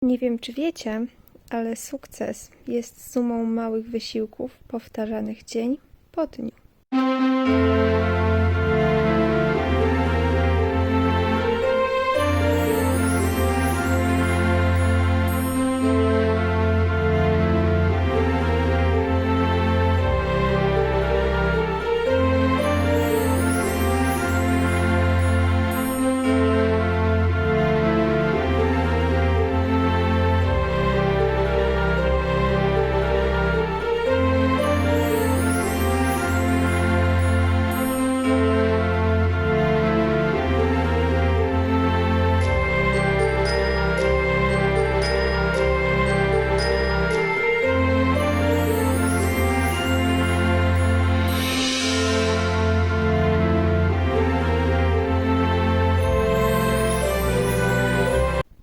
Nie wiem, czy wiecie, ale sukces jest sumą małych wysiłków powtarzanych dzień po dniu.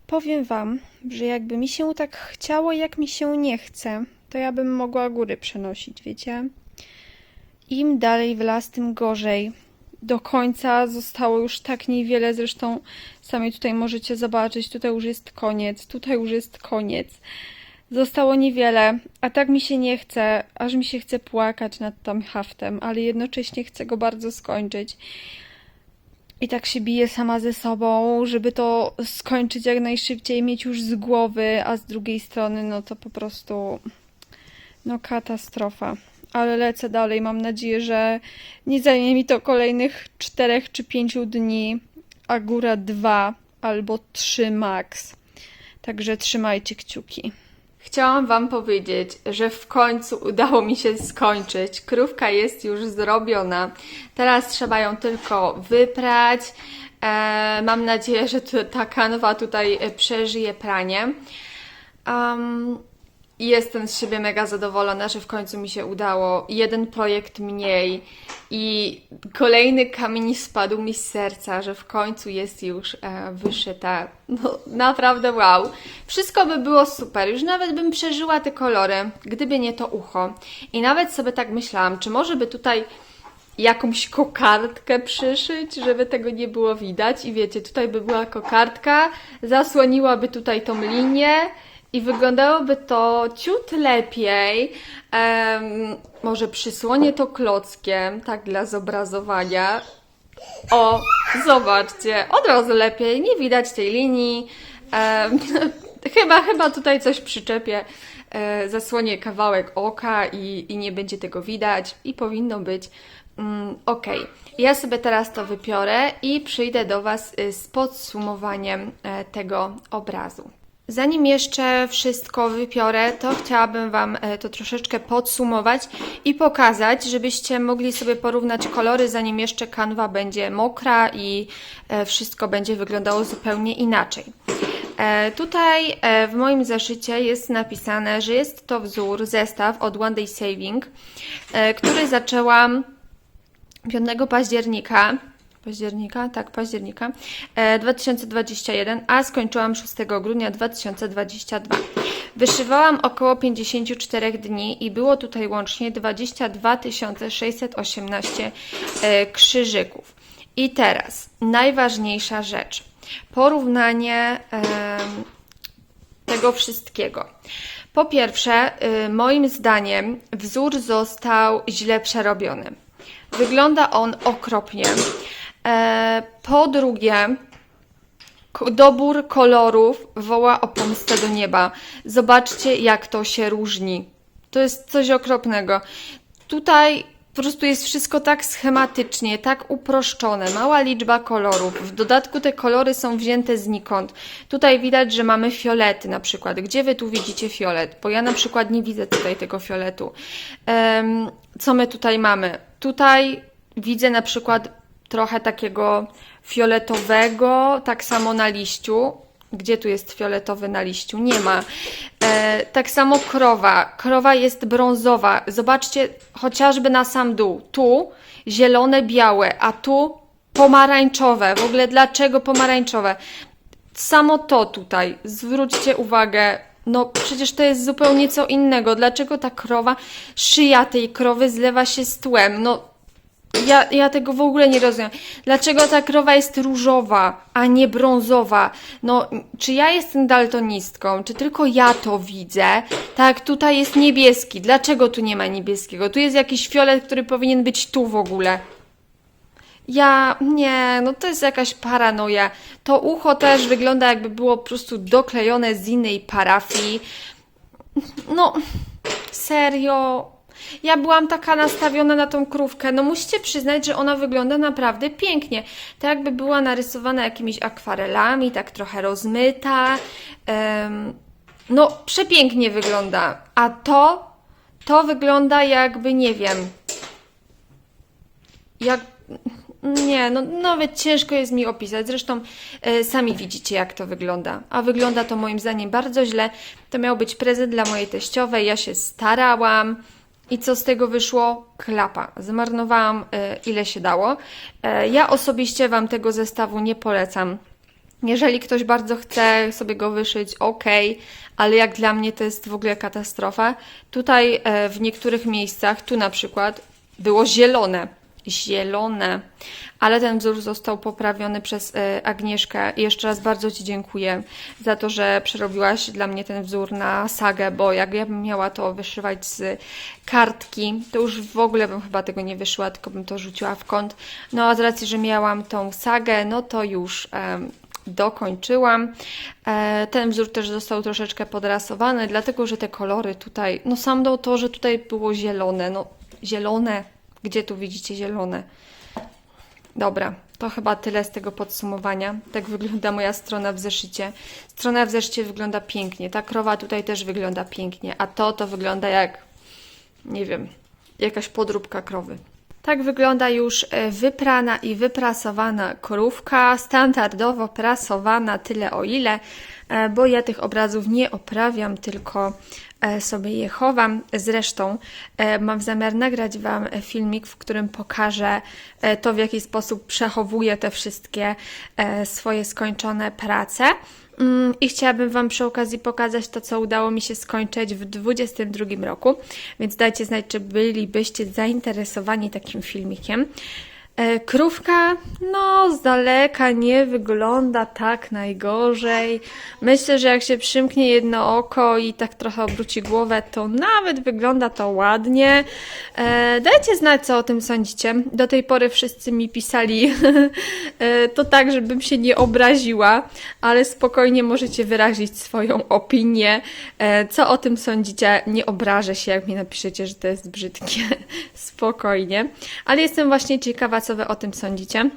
Powiem wam, że jakby mi się tak chciało, jak mi się nie chce, to ja bym mogła góry przenosić, wiecie? Im dalej w las, tym gorzej. Do końca zostało już tak niewiele, zresztą sami tutaj możecie zobaczyć, tutaj już jest koniec, tutaj już jest koniec. Zostało niewiele, a tak mi się nie chce, aż mi się chce płakać nad tym haftem, ale jednocześnie chcę go bardzo skończyć. I tak się biję sama ze sobą, żeby to skończyć jak najszybciej, mieć już z głowy, a z drugiej strony no to po prostu no katastrofa. Ale lecę dalej, mam nadzieję, że nie zajmie mi to kolejnych 4 czy 5 dni, a góra 2 albo 3 max. Także trzymajcie kciuki. Chciałam wam powiedzieć, że w końcu udało mi się skończyć. Krówka jest już zrobiona. Teraz trzeba ją tylko wyprać. Mam nadzieję, że ta kanwa tutaj przeżyje pranie. Jestem z siebie mega zadowolona, że w końcu mi się udało. Jeden projekt mniej i kolejny kamień spadł mi z serca, że w końcu jest już wyszyta. No naprawdę wow. Wszystko by było super. Już nawet bym przeżyła te kolory, gdyby nie to ucho. I nawet sobie tak myślałam, czy może by tutaj jakąś kokardkę przyszyć, żeby tego nie było widać. I wiecie, tutaj by była kokardka, zasłoniłaby tutaj tą linię, i wyglądałoby to ciut lepiej. Może przysłonię to klockiem, tak dla zobrazowania. O, zobaczcie, od razu lepiej, nie widać tej linii. Chyba tutaj coś przyczepię. Zasłonię kawałek oka i nie będzie tego widać i powinno być ok. Ja sobie teraz to wypiorę i przyjdę do Was z podsumowaniem tego obrazu. Zanim jeszcze wszystko wypiorę, to chciałabym Wam to troszeczkę podsumować i pokazać, żebyście mogli sobie porównać kolory, zanim jeszcze kanwa będzie mokra i wszystko będzie wyglądało zupełnie inaczej. Tutaj w moim zeszycie jest napisane, że jest to wzór, zestaw od One Day Saving, który zaczęłam 5 października. Października 2021, a skończyłam 6 grudnia 2022. Wyszywałam około 54 dni i było tutaj łącznie 22 618 krzyżyków. I teraz najważniejsza rzecz. Porównanie tego wszystkiego. Po pierwsze, moim zdaniem wzór został źle przerobiony. Wygląda on okropnie. Po drugie, dobór kolorów woła o pomstę do nieba. Zobaczcie, jak to się różni. To jest coś okropnego. Tutaj po prostu jest wszystko tak schematycznie, tak uproszczone. Mała liczba kolorów. W dodatku te kolory są wzięte znikąd. Tutaj widać, że mamy fiolety na przykład. Gdzie Wy tu widzicie fiolet? Bo ja na przykład nie widzę tutaj tego fioletu. Co my tutaj mamy? Tutaj widzę na przykład trochę takiego fioletowego, tak samo na liściu. Gdzie tu jest fioletowy na liściu? Nie ma. Tak samo krowa. Krowa jest brązowa. Zobaczcie chociażby na sam dół. Tu zielone, białe, a tu pomarańczowe. W ogóle dlaczego pomarańczowe? Samo to tutaj. Zwróćcie uwagę. No przecież to jest zupełnie co innego. Dlaczego ta krowa, szyja tej krowy zlewa się z tłem? No Ja tego w ogóle nie rozumiem. Dlaczego ta krowa jest różowa, a nie brązowa? No, czy ja jestem daltonistką? Czy tylko ja to widzę? Tak, tutaj jest niebieski. Dlaczego tu nie ma niebieskiego? Tu jest jakiś fiolet, który powinien być tu w ogóle. Nie, no to jest jakaś paranoja. To ucho też wygląda, jakby było po prostu doklejone z innej parafii. No, serio. Ja byłam taka nastawiona na tą krówkę. No musicie przyznać, że ona wygląda naprawdę pięknie. Tak jakby była narysowana jakimiś akwarelami, tak trochę rozmyta. No przepięknie wygląda. A to wygląda jakby, nie wiem, jak... Nie, no nawet ciężko jest mi opisać. Zresztą sami widzicie, jak to wygląda. A wygląda to moim zdaniem bardzo źle. To miał być prezent dla mojej teściowej. Ja się starałam. I co z tego wyszło? Klapa. Zmarnowałam ile się dało. Ja osobiście Wam tego zestawu nie polecam. Jeżeli ktoś bardzo chce sobie go wyszyć, ok, ale jak dla mnie to jest w ogóle katastrofa. Tutaj w niektórych miejscach, tu na przykład, było zielone. Zielone. Ale ten wzór został poprawiony przez Agnieszkę. I jeszcze raz bardzo Ci dziękuję za to, że przerobiłaś dla mnie ten wzór na sagę, bo jak ja bym miała to wyszywać z kartki, to już w ogóle bym chyba tego nie wyszyła, tylko bym to rzuciła w kąt. No a z racji, że miałam tą sagę, no to już dokończyłam. Ten wzór też został troszeczkę podrasowany, dlatego, że te kolory tutaj, no sam to, że tutaj było zielone, no zielone. Gdzie tu widzicie zielone? Dobra, to chyba tyle z tego podsumowania. Tak wygląda moja strona w zeszycie. Strona w zeszycie wygląda pięknie. Ta krowa tutaj też wygląda pięknie. A to wygląda jak, nie wiem, jakaś podróbka krowy. Tak wygląda już wyprana i wyprasowana krówka. Standardowo prasowana, tyle o ile, bo ja tych obrazów nie oprawiam, tylko sobie je chowam. Zresztą mam zamiar nagrać Wam filmik, w którym pokażę to, w jaki sposób przechowuję te wszystkie swoje skończone prace. I chciałabym Wam przy okazji pokazać to, co udało mi się skończyć w 2022 roku, więc dajcie znać, czy bylibyście zainteresowani takim filmikiem. Krówka, no z daleka nie wygląda tak najgorzej. Myślę, że jak się przymknie jedno oko i tak trochę obróci głowę, to nawet wygląda to ładnie. Dajcie znać, co o tym sądzicie. Do tej pory wszyscy mi pisali to tak, żebym się nie obraziła, ale spokojnie możecie wyrazić swoją opinię. Co o tym sądzicie? Nie obrażę się, jak mi napiszecie, że to jest brzydkie. Spokojnie. Ale jestem właśnie ciekawa, co Wy o tym sądzicie.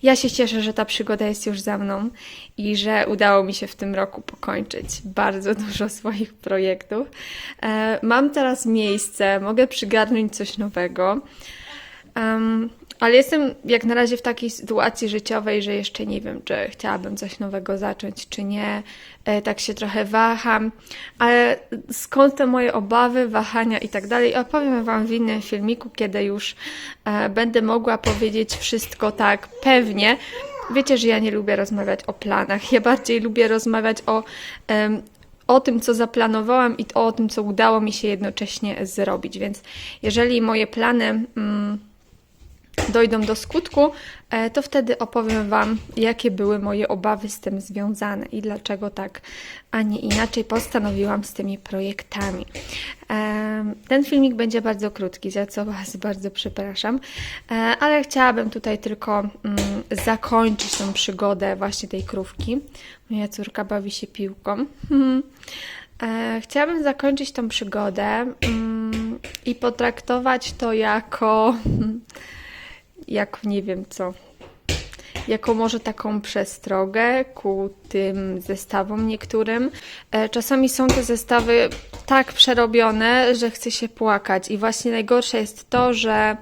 Ja się cieszę, że ta przygoda jest już za mną i że udało mi się w tym roku pokończyć bardzo dużo swoich projektów. Mam teraz miejsce, mogę przygarnąć coś nowego, ale jestem jak na razie w takiej sytuacji życiowej, że jeszcze nie wiem, czy chciałabym coś nowego zacząć, czy nie. Tak się trochę waham, ale skąd te moje obawy, wahania i tak dalej, opowiem Wam w innym filmiku, kiedy już będę mogła powiedzieć wszystko tak pewnie. Wiecie, że ja nie lubię rozmawiać o planach, ja bardziej lubię rozmawiać o tym, co zaplanowałam i o tym, co udało mi się jednocześnie zrobić, więc jeżeli moje plany dojdą do skutku, to wtedy opowiem Wam, jakie były moje obawy z tym związane i dlaczego tak, a nie inaczej postanowiłam z tymi projektami. Ten filmik będzie bardzo krótki, za co Was bardzo przepraszam, ale chciałabym tutaj tylko zakończyć tą przygodę właśnie tej krówki. Moja córka bawi się piłką. Chciałabym zakończyć tą przygodę i potraktować to jako nie wiem co, jako może taką przestrogę ku tym zestawom niektórym. Czasami są te zestawy tak przerobione, że chce się płakać i właśnie najgorsze jest to, że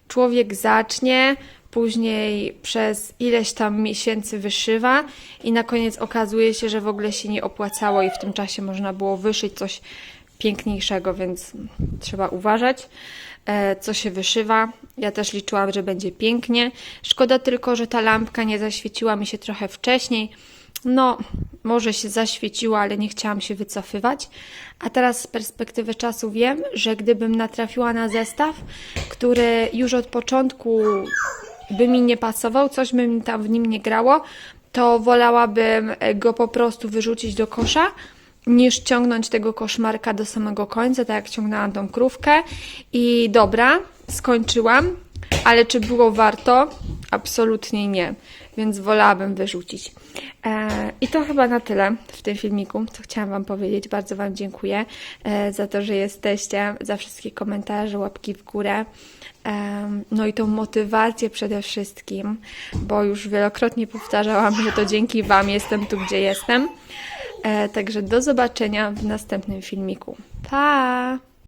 człowiek zacznie, później przez ileś tam miesięcy wyszywa i na koniec okazuje się, że w ogóle się nie opłacało i w tym czasie można było wyszyć coś piękniejszego, więc trzeba uważać, co się wyszywa. Ja też liczyłam, że będzie pięknie. Szkoda tylko, że ta lampka nie zaświeciła mi się trochę wcześniej. no, może się zaświeciło, ale nie chciałam się wycofywać. A teraz z perspektywy czasu wiem, że gdybym natrafiła na zestaw, który już od początku by mi nie pasował, coś by mi tam w nim nie grało, to wolałabym go po prostu wyrzucić do kosza, niż ciągnąć tego koszmarka do samego końca, tak jak ciągnęłam tą krówkę. I dobra, skończyłam, ale czy było warto? Absolutnie nie, więc wolałabym wyrzucić. I to chyba na tyle w tym filmiku, co chciałam Wam powiedzieć. Bardzo Wam dziękuję za to, że jesteście, za wszystkie komentarze, łapki w górę. No i tą motywację przede wszystkim, bo już wielokrotnie powtarzałam, że to dzięki Wam jestem tu, gdzie jestem. Także do zobaczenia w następnym filmiku. Pa!